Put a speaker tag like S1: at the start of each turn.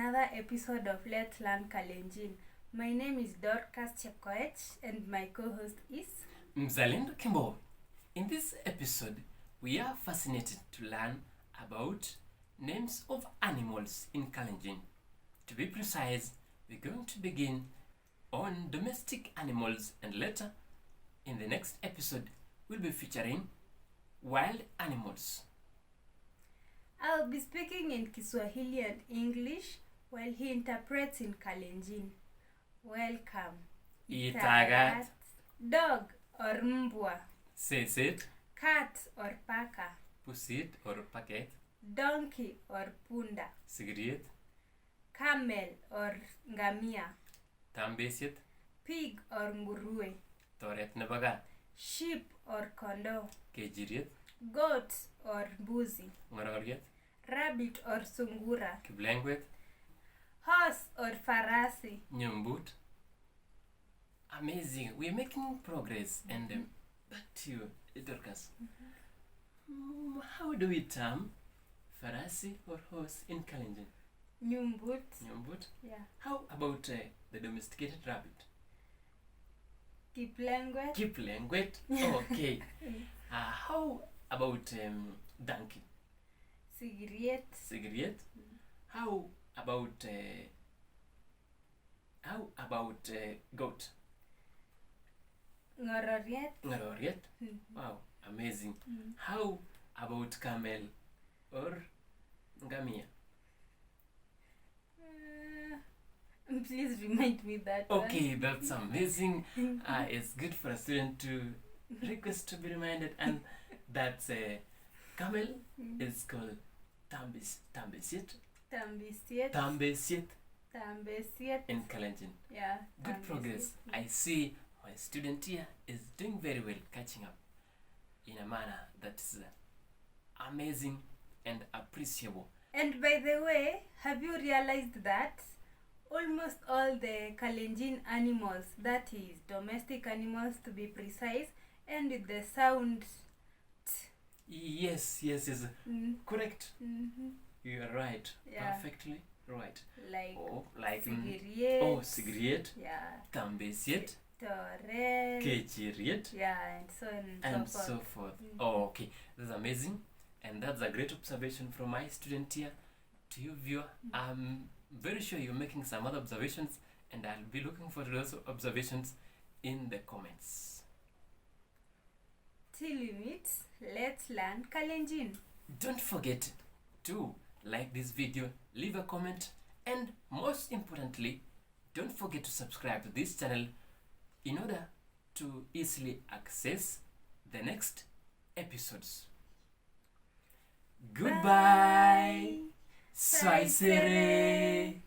S1: another episode of Let's Learn KALENJIN. My name is Dorcas Chepkoech and my co-host is
S2: Mzalindo Kimbo. In this episode, we are fascinated to learn about names of animals in KALENJIN. To be precise, we're going to begin on domestic animals, and later, in the next episode, we'll be featuring wild animals.
S1: I'll be speaking in Kiswahili and English while he interprets in KALENJIN. Welcome.
S2: Itagat.
S1: Dog or mbwa.
S2: Sesit.
S1: Cat or paka.
S2: Pusit or paket.
S1: Donkey or punda.
S2: Sigriet.
S1: Camel or ngamia.
S2: Tambesit.
S1: Pig or nguruwe.
S2: Toret nabaga.
S1: Sheep or kondoo.
S2: Kejiriet.
S1: Goat or mbuzi.
S2: Ngororiet.
S1: Rabbit or sungura.
S2: Kiblengwet.
S1: Horse or farasi.
S2: Nyumbut. Amazing. We're making progress. And back to you, Dorcas. How do we term farasi or horse in KALENJIN?
S1: Nyumbut.
S2: Nyumbut.
S1: Yeah.
S2: How about the domesticated rabbit?
S1: Kiplengwet.
S2: Kiplengwet. Okay. How about donkey?
S1: Sigiriet.
S2: Sigriet. How about goat?
S1: Ngororiet.
S2: Ngororiet. Wow, amazing. How about camel or ngamia?
S1: Please remind me that
S2: Okay,
S1: one.
S2: that's amazing. It's good for a student to request to be reminded, and that's camel is called tambesiet.
S1: Tambesiet.
S2: Tambesiet in KALENJIN.
S1: Yeah.
S2: Good progress. I see my student here is doing very well, catching up in a manner that's amazing and appreciable.
S1: And by the way, have you realized that almost all the KALENJIN animals, that is domestic animals to be precise, end with the sound
S2: Yes. Correct. You are right.
S1: Yeah.
S2: Perfectly right.
S1: like
S2: Sigriet. Sigriet.
S1: Yeah.
S2: Tambesiet.
S1: Toret.
S2: Kejiriet.
S1: Yeah, and so on
S2: And
S1: so forth.
S2: so forth. Oh, okay. That's amazing. And that's a great observation from my student here. To you, viewer, I'm very sure you're making some other observations, and I'll be looking for those observations in the comments.
S1: Till we meet, let's learn KALENJIN.
S2: Don't forget to like this video, leave a comment, and most importantly, don't forget to subscribe to this channel in order to easily access the next episodes. Goodbye. Sai sere.